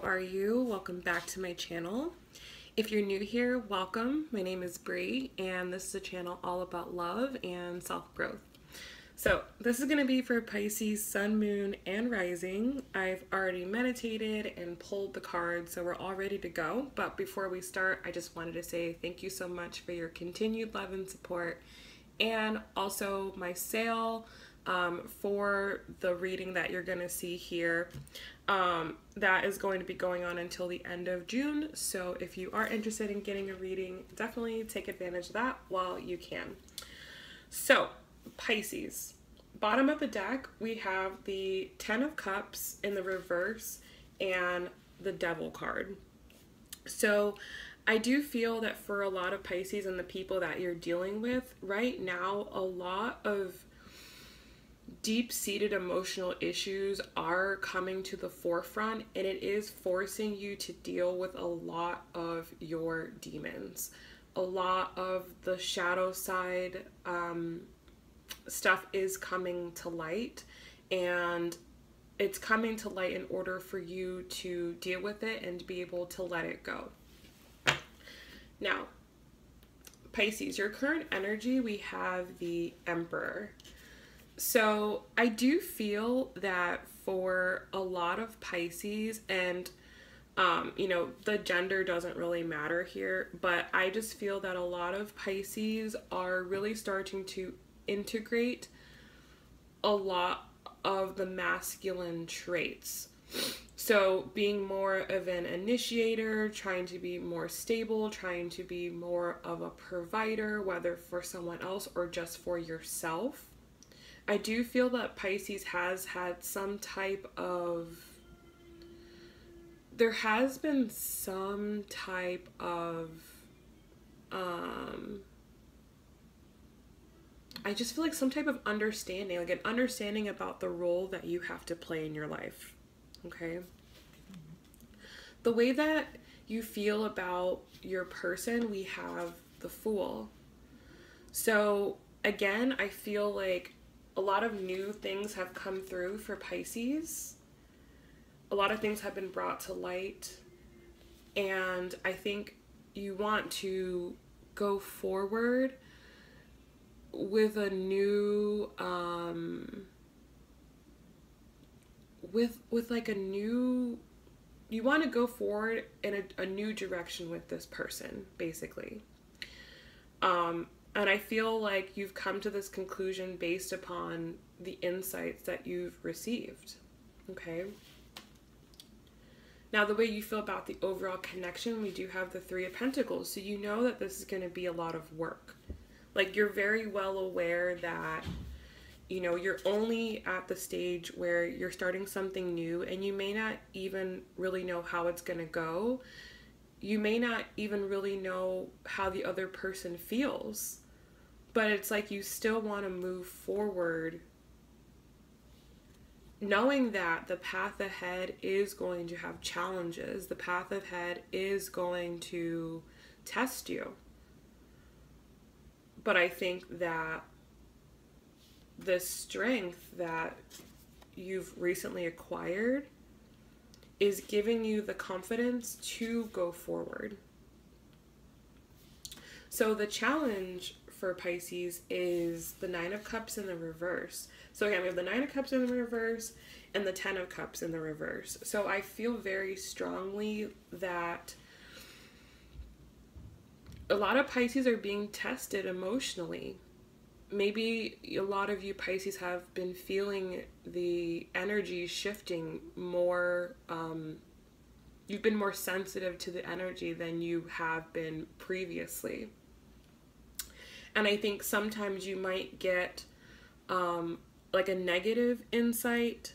are you? Welcome back to my channel. If you're new here, welcome. My name is Bree, and this is a channel all about love and self-growth. So this is going to be for Pisces, Sun, Moon, and Rising. I've already meditated and pulled the cards, so we're all ready to go. But before we start, I just wanted to say thank you so much for your continued love and support, and also my sale for the reading that you're going to see here. That is going to be going on until the end of June. So if you are interested in getting a reading, definitely take advantage of that while you can. So Pisces, bottom of the deck, we have the Ten of Cups in the reverse and the Devil card. So I do feel that for a lot of Pisces and the people that you're dealing with right now, a lot of deep-seated emotional issues are coming to the forefront, and it is forcing you to deal with a lot of your demons. A lot of the shadow side stuff is coming to light, and it's coming to light in order for you to deal with it and be able to let it go. Now, Pisces, your current energy, we have the Emperor. So I do feel that for a lot of Pisces, and you know, the gender doesn't really matter here, but I just feel that a lot of Pisces are really starting to integrate a lot of the masculine traits. So being more of an initiator, trying to be more stable, trying to be more of a provider, whether for someone else or just for yourself. I do feel that Pisces has had some type of, there has been some type of, I just feel like some type of understanding, like an understanding about the role that you have to play in your life, okay? The way that you feel about your person, we have the Fool. So again, I feel like a lot of new things have come through for Pisces. A lot of things have been brought to light. And I think you want to go forward with a new, with like a new, you want to go forward in a new direction with this person, basically. And I feel like you've come to this conclusion based upon the insights that you've received, okay? Now, the way you feel about the overall connection, we do have the Three of Pentacles, so you know that this is going to be a lot of work. Like, you're very well aware that, you know, you're only at the stage where you're starting something new, and you may not even really know how it's going to go. You may not even really know how the other person feels. But it's like you still want to move forward knowing that the path ahead is going to have challenges. The path ahead is going to test you. But I think that the strength that you've recently acquired is giving you the confidence to go forward. So the challenge for Pisces is the Nine of Cups in the reverse. So again, we have the Nine of Cups in the reverse and the Ten of Cups in the reverse. So I feel very strongly that a lot of Pisces are being tested emotionally. Maybe a lot of you Pisces have been feeling the energy shifting more. You've been more sensitive to the energy than you have been previously. And I think sometimes you might get like a negative insight,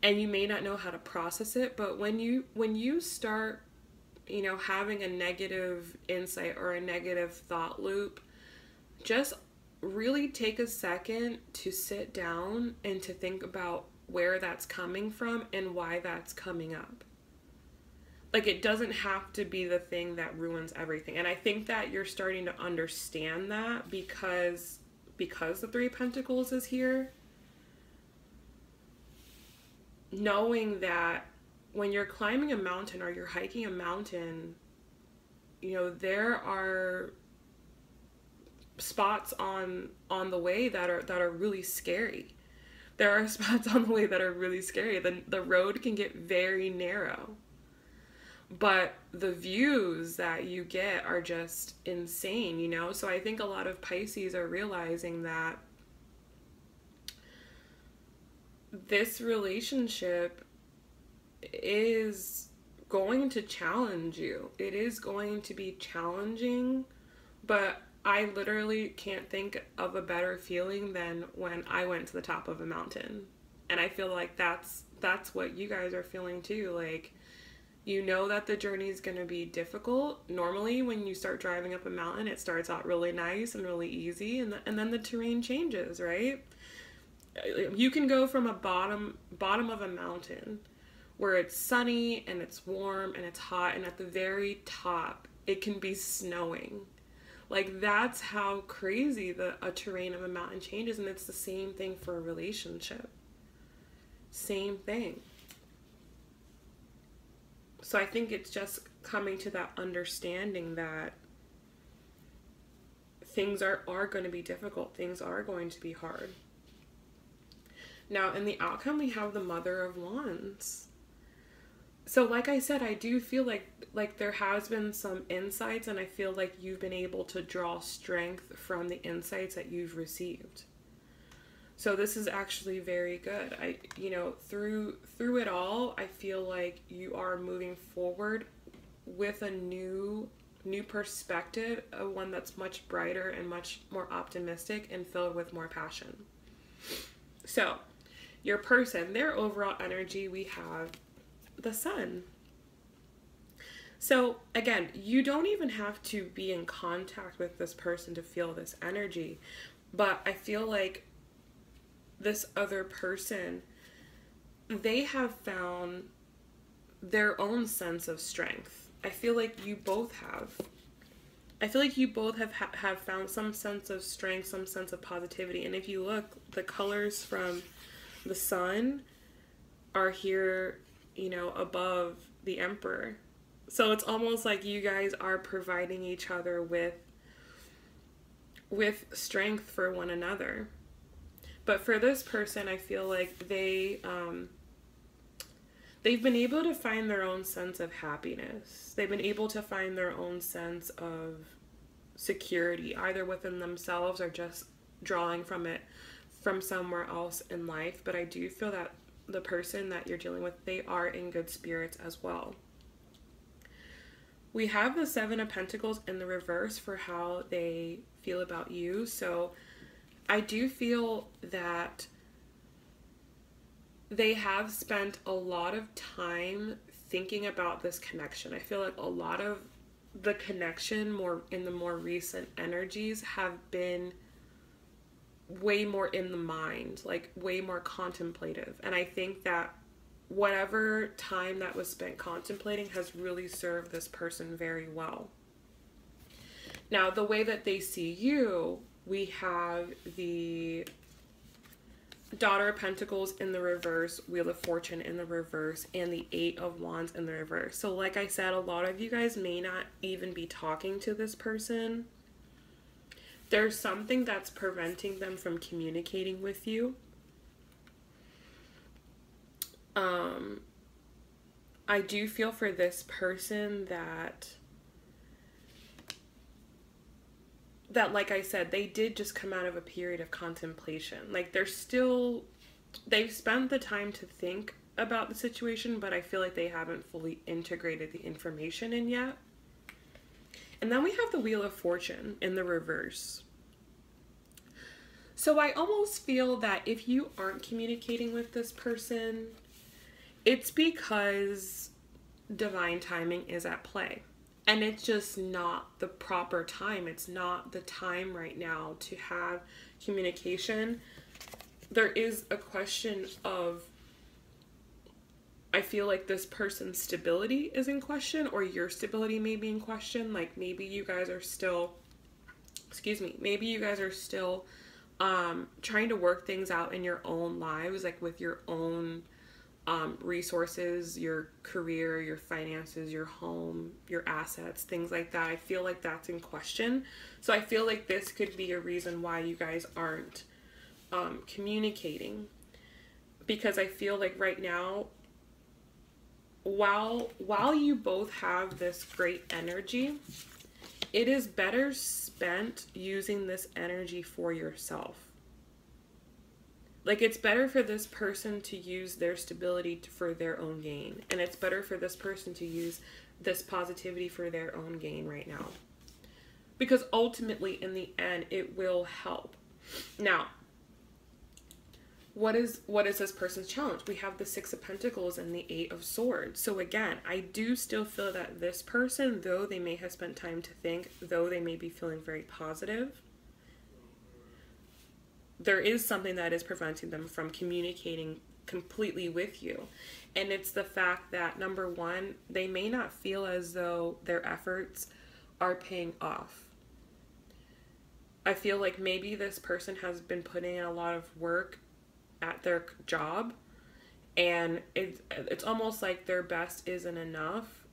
and you may not know how to process it. But when you start, you know, having a negative insight or a negative thought loop, just really take a second to sit down and to think about where that's coming from and why that's coming up. Like, it doesn't have to be the thing that ruins everything. And I think that you're starting to understand that because the Three of Pentacles is here. Knowing that when you're climbing a mountain or you're hiking a mountain, you know, there are spots on the way that are really scary. There are spots on the way that are really scary. The road can get very narrow. But the views that you get are just insane, you know? So I think a lot of Pisces are realizing that this relationship is going to challenge you. It is going to be challenging, but I literally can't think of a better feeling than when I went to the top of a mountain. And I feel like that's what you guys are feeling too. Like, you know that the journey is going to be difficult. Normally, when you start driving up a mountain, it starts out really nice and really easy, and then the terrain changes, right? You can go from a bottom of a mountain where it's sunny and it's warm and it's hot, and at the very top, it can be snowing. Like, that's how crazy a terrain of a mountain changes, and it's the same thing for a relationship. Same thing. So I think it's just coming to that understanding that things are going to be difficult. Things are going to be hard. Now, in the outcome, we have the Mother of Wands. So like I said, I do feel like there has been some insights, and I feel like you've been able to draw strength from the insights that you've received. So this is actually very good. Through it all, I feel like you are moving forward with a new perspective, one that's much brighter and much more optimistic and filled with more passion. So, your person, their overall energy, we have the Sun. So again, you don't even have to be in contact with this person to feel this energy, but I feel like this other person, they have found their own sense of strength. I feel like you both have. I feel like you both have found some sense of strength, some sense of positivity. And if you look, the colors from the Sun are here, you know, above the Emperor. So it's almost like you guys are providing each other with strength for one another. But for this person, I feel like they've been able to find their own sense of happiness. They've been able to find their own sense of security, either within themselves or just drawing from it from somewhere else in life. But I do feel that the person that you're dealing with, they are in good spirits as well. We have the Seven of Pentacles in the reverse for how they feel about you. So I do feel that they have spent a lot of time thinking about this connection. I feel like a lot of the connection in the more recent energies have been way more in the mind, like way more contemplative. And I think that whatever time that was spent contemplating has really served this person very well. Now, the way that they see you, we have the Daughter of Pentacles in the reverse, Wheel of Fortune in the reverse, and the Eight of Wands in the reverse. So like I said, a lot of you guys may not even be talking to this person. There's something that's preventing them from communicating with you. I do feel for this person that like I said, they did just come out of a period of contemplation. Like they've spent the time to think about the situation, but I feel like they haven't fully integrated the information in yet. And then we have the Wheel of Fortune in the reverse. So I almost feel that if you aren't communicating with this person, it's because divine timing is at play. And it's just not the proper time. It's not the time right now to have communication. There is a question of, I feel like this person's stability is in question, or your stability may be in question. Like maybe you guys are still, maybe you guys are still trying to work things out in your own lives, like with your own resources, your career, your finances, your home, your assets, things like that. I feel like that's in question. So I feel like this could be a reason why you guys aren't communicating, because I feel like right now, while you both have this great energy, it is better spent using this energy for yourself. Like, it's better for this person to use their stability for their own gain. And it's better for this person to use this positivity for their own gain right now. Because ultimately, in the end, it will help. Now, what is this person's challenge? We have the Six of Pentacles and the Eight of Swords. So again, I do still feel that this person, though they may have spent time to think, though they may be feeling very positive, there is something that is preventing them from communicating completely with you. And it's the fact that, number one, they may not feel as though their efforts are paying off. I feel like maybe this person has been putting in a lot of work at their job, and it's almost like their best isn't enough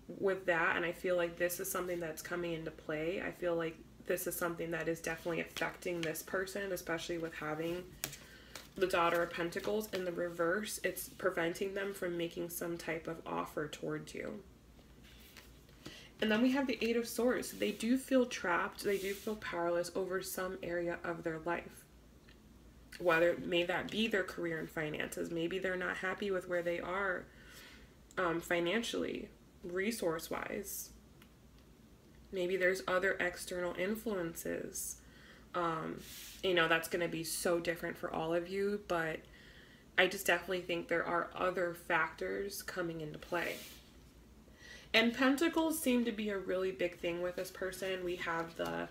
with that. And I feel like this is something that's coming into play. I feel like this is something that is definitely affecting this person, especially with having the Daughter of Pentacles in the reverse. It's preventing them from making some type of offer towards you. And then we have the Eight of Swords. They do feel trapped. They do feel powerless over some area of their life. Whether may that be their career and finances. Maybe they're not happy with where they are financially, resource-wise. Maybe there's other external influences. You know, that's going to be so different for all of you, but I just definitely think there are other factors coming into play. And Pentacles seem to be a really big thing with this person. We have the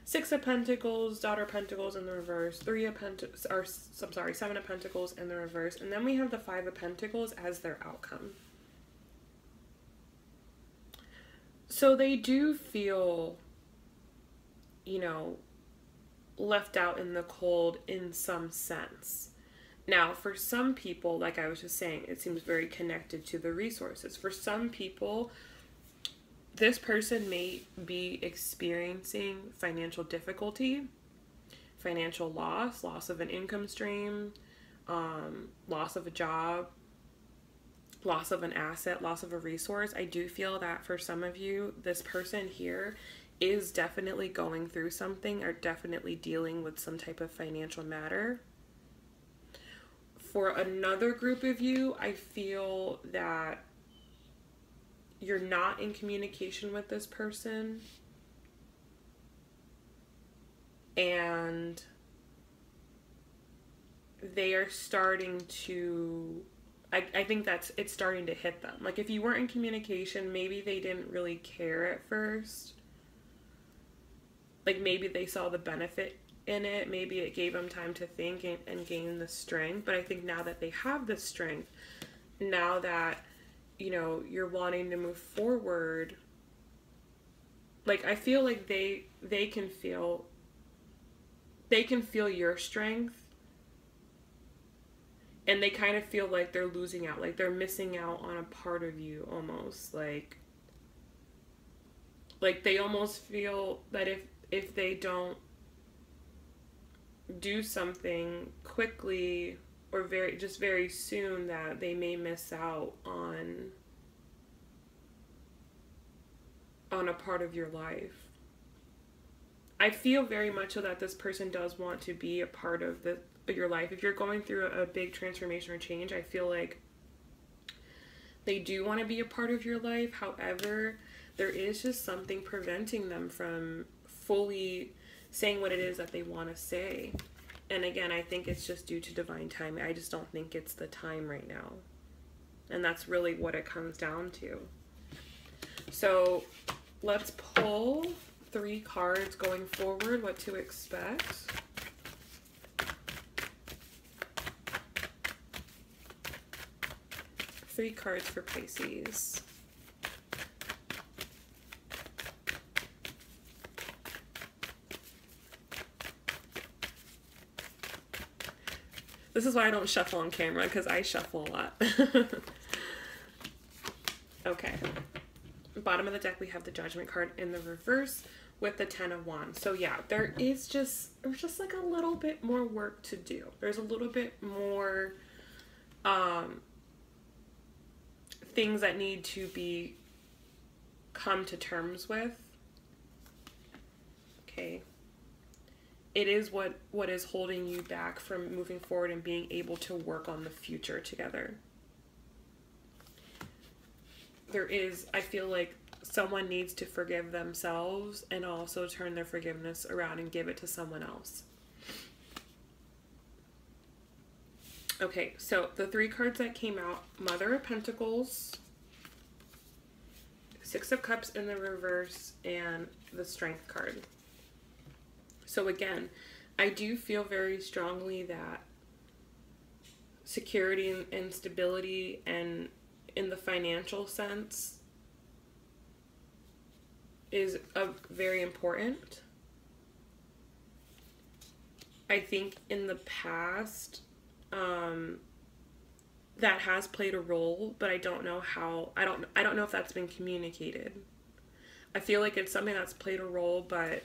Six of Pentacles, Daughter of Pentacles in the reverse, Seven of Pentacles in the reverse, and then we have the Five of Pentacles as their outcome. So they do feel, you know, left out in the cold in some sense. Now, for some people, like I was just saying, it seems very connected to the resources. For some people, this person may be experiencing financial difficulty, financial loss of an income stream, loss of a job, loss of an asset, loss of a resource. I do feel that for some of you, this person here is definitely going through something or definitely dealing with some type of financial matter. For another group of you, I feel that you're not in communication with this person, and they are starting to, I think it's starting to hit them. Like, if you weren't in communication, maybe they didn't really care at first. Like, maybe they saw the benefit in it. Maybe it gave them time to think and gain the strength. But I think now that they have the strength, now that, you know, you're wanting to move forward, like, I feel like they can feel your strength, and they kind of feel like they're losing out, like they're missing out on a part of you almost. Like they almost feel that if they don't do something quickly or very soon, that they may miss out on a part of your life. I feel very much so that this person does want to be a part of your life. If you're going through a big transformation or change, I feel like they do want to be a part of your life. However, there is just something preventing them from fully saying what it is that they want to say. And again, I think it's just due to divine timing. I just don't think it's the time right now. And that's really what it comes down to. So let's pull 3 cards going forward, what to expect. Three cards for Pisces. This is why I don't shuffle on camera, because I shuffle a lot. Okay. Bottom of the deck, we have the Judgment card in the reverse with the 10 of Wands. So yeah, there's just like a little bit more work to do. There's a little bit more things that need to be come to terms with. Okay. It is what is holding you back from moving forward and being able to work on the future together. I feel like someone needs to forgive themselves and also turn their forgiveness around and give it to someone else. Okay, so the 3 cards that came out, Mother of Pentacles, 6 of Cups in the reverse, and the Strength card. So again, I do feel very strongly that security and stability, and in the financial sense, is very important. I think in the past, that has played a role, but I don't know how. I don't know if that's been communicated. I feel like it's something that's played a role, but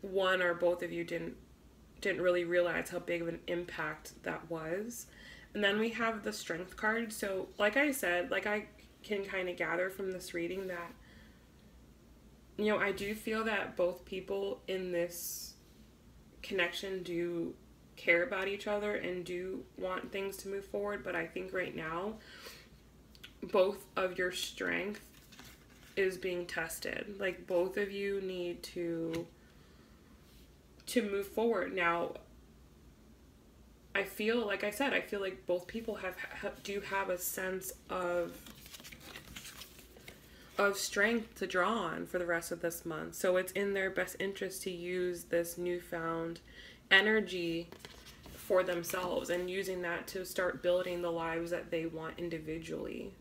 one or both of you didn't really realize how big of an impact that was. And then we have the Strength card. So like I said, like I can kind of gather from this reading that, you know, I do feel that both people in this connection do care about each other and do want things to move forward. But I think right now, both of your strength is being tested. Like both of you need to move forward. Now, I feel, like I said, I feel like both people do have a sense of strength to draw on for the rest of this month. So it's in their best interest to use this newfound energy for themselves and using that to start building the lives that they want individually.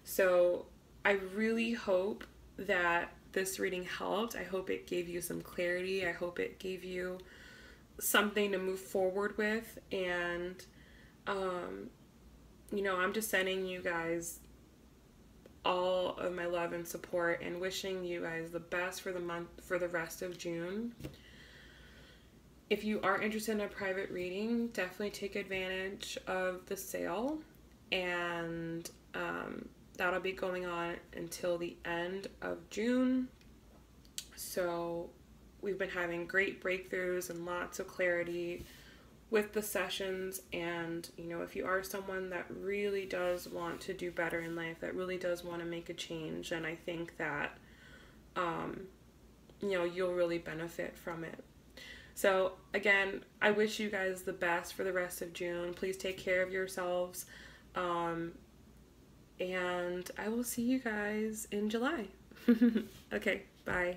So I really hope that this reading helped. I hope it gave you some clarity. I hope it gave you something to move forward with. And, you know, I'm just sending you guys all of my love and support and wishing you guys the best for the month, for the rest of June. If you are interested in a private reading, definitely take advantage of the sale. And that'll be going on until the end of June. So we've been having great breakthroughs and lots of clarity with the sessions. And, you know, if you are someone that really does want to do better in life, that really does want to make a change, and I think that, you know, you'll really benefit from it. So again, I wish you guys the best for the rest of June. Please take care of yourselves. And I will see you guys in July. Okay, bye.